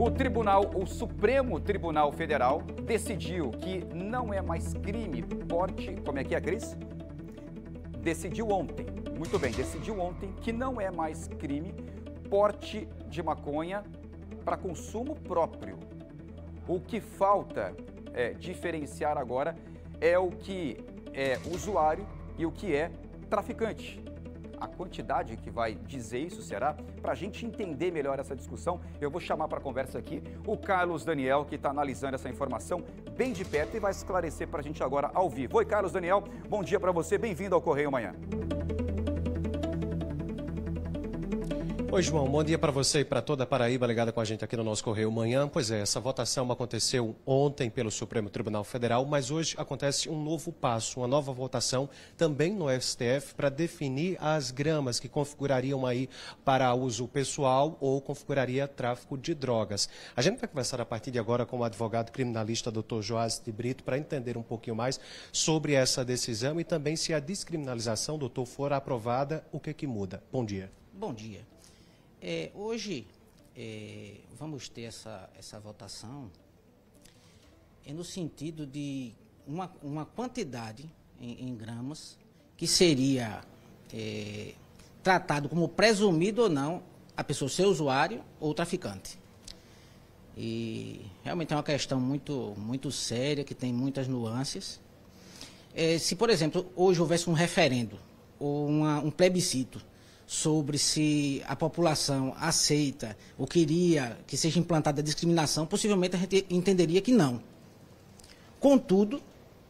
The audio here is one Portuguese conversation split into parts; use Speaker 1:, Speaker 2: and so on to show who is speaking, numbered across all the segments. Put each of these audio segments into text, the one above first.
Speaker 1: O Supremo Tribunal Federal decidiu que não é mais crime porte... Como é que é, Cris? Decidiu ontem, muito bem, decidiu ontem que não é mais crime porte de maconha para consumo próprio. O que falta diferenciar agora é o que é usuário e o que é traficante. A quantidade que vai dizer isso será, para a gente entender melhor essa discussão, eu vou chamar para a conversa aqui o Carlos Daniel, que está analisando essa informação bem de perto e vai esclarecer para a gente agora ao vivo. Oi, Carlos Daniel, bom dia para você, bem-vindo ao Correio Manhã.
Speaker 2: Oi, João, bom dia para você e para toda a Paraíba ligada com a gente aqui no nosso Correio Manhã. Pois é, essa votação aconteceu ontem pelo Supremo Tribunal Federal, mas hoje acontece um novo passo, uma nova votação também no STF para definir as gramas que configurariam aí para uso pessoal ou configuraria tráfico de drogas. A gente vai conversar a partir de agora com o advogado criminalista Dr. Joás de Brito para entender um pouquinho mais sobre essa decisão e também se a descriminalização, doutor, for aprovada, o que muda? Bom dia.
Speaker 3: Bom dia. Hoje vamos ter essa votação no sentido de uma quantidade em gramas que seria tratado como presumido ou não a pessoa ser usuário ou traficante. E realmente é uma questão muito séria, que tem muitas nuances. Se, por exemplo, hoje houvesse um referendo ou um plebiscito sobre se a população aceita ou queria que seja implantada a discriminação, possivelmente a gente entenderia que não. Contudo,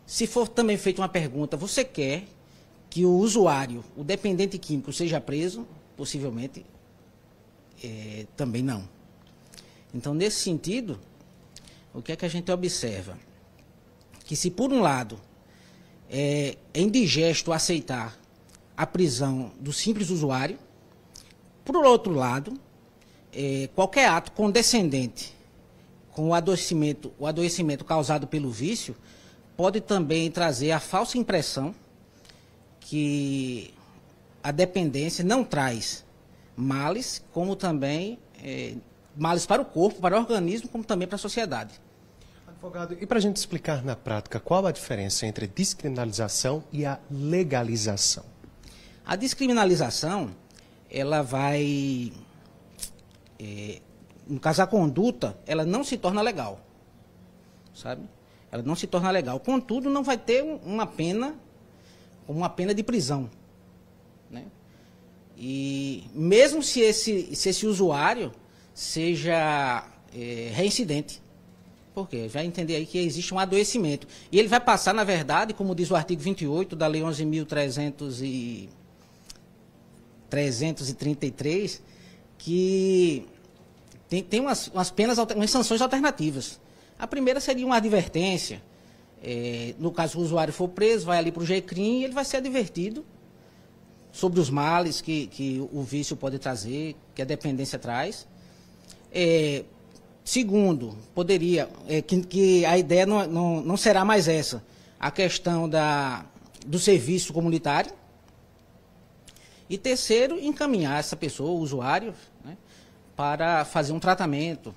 Speaker 3: se for também feita uma pergunta, você quer que o usuário, o dependente químico, seja preso? Possivelmente também não. Então, nesse sentido, o que é que a gente observa? Que se, por um lado, é indigesto aceitar a prisão do simples usuário, por outro lado, qualquer ato condescendente com o adoecimento causado pelo vício pode também trazer a falsa impressão que a dependência não traz males, como também males para o corpo, para o organismo, como também para a sociedade.
Speaker 2: Advogado, e para a gente explicar na prática, qual a diferença entre descriminalização e a legalização?
Speaker 3: A descriminalização, ela vai, no caso a conduta, ela não se torna legal, sabe? Ela não se torna legal. Contudo, não vai ter uma pena de prisão, né? E mesmo se esse usuário seja reincidente, porque vai entender aí que existe um adoecimento. E ele vai passar, na verdade, como diz o artigo 28 da Lei 11.333, que tem umas penas, umas sanções alternativas. A primeira seria uma advertência. No caso, o usuário for preso, vai ali para o GCRIM e ele vai ser advertido sobre os males que o vício pode trazer, que a dependência traz. Segundo, poderia, que a ideia não será mais essa, a questão do serviço comunitário. E terceiro, encaminhar essa pessoa, o usuário, né, para fazer um tratamento.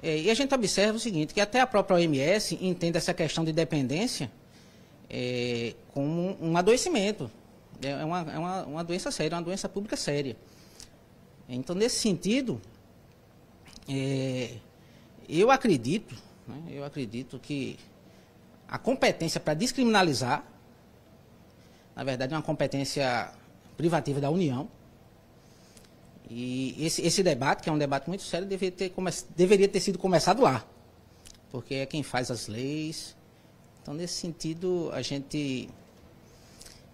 Speaker 3: E a gente observa o seguinte, que até a própria OMS entende essa questão de dependência como um adoecimento. É uma doença séria, uma doença pública séria. Então, nesse sentido, eu acredito que a competência para descriminalizar, na verdade, é uma competência privativa da União. E esse debate, que é um debate muito sério, deveria ter sido começado lá, porque é quem faz as leis. Então, nesse sentido,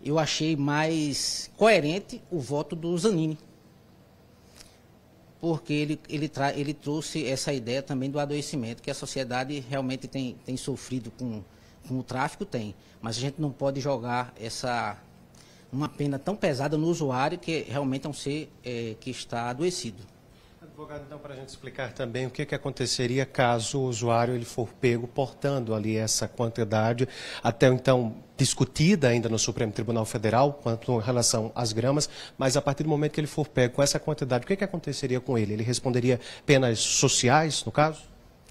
Speaker 3: eu achei mais coerente o voto do Zanini, porque ele trouxe essa ideia também do adoecimento, que a sociedade realmente tem sofrido com o tráfico, mas a gente não pode jogar uma pena tão pesada no usuário, que realmente é um ser que está adoecido.
Speaker 2: Advogado, então, para a gente explicar também o que aconteceria caso o usuário ele for pego portando ali essa quantidade, até então discutida ainda no Supremo Tribunal Federal, quanto em relação às gramas, mas a partir do momento que ele for pego com essa quantidade, o que aconteceria com ele? Ele responderia penas sociais, no caso?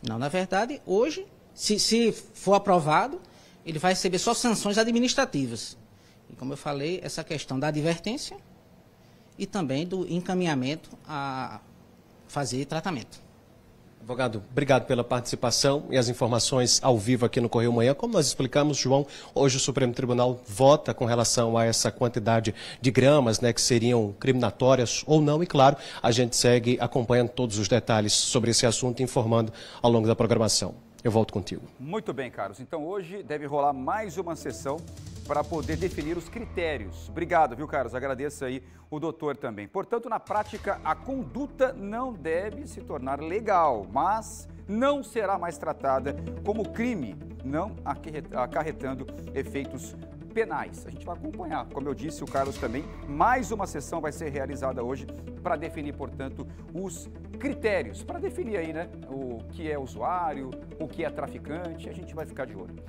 Speaker 3: Não, na verdade, hoje, se for aprovado, ele vai receber só sanções administrativas. E como eu falei, essa questão da advertência e também do encaminhamento a fazer tratamento.
Speaker 2: Advogado, obrigado pela participação e as informações ao vivo aqui no Correio Manhã. Como nós explicamos, João, hoje o Supremo Tribunal vota com relação a essa quantidade de gramas, né, que seriam criminatórias ou não. E, claro, a gente segue acompanhando todos os detalhes sobre esse assunto e informando ao longo da programação. Eu volto contigo.
Speaker 1: Muito bem, Carlos. Então, hoje deve rolar mais uma sessão para poder definir os critérios. Obrigado, viu, Carlos? Agradeço aí o doutor também. Portanto, na prática, a conduta não deve se tornar legal, mas não será mais tratada como crime, não acarretando efeitos penais. A gente vai acompanhar. Como eu disse, o Carlos também, mais uma sessão vai ser realizada hoje para definir, portanto, os critérios, para definir aí, né, o que é usuário, o que é traficante, a gente vai ficar de olho.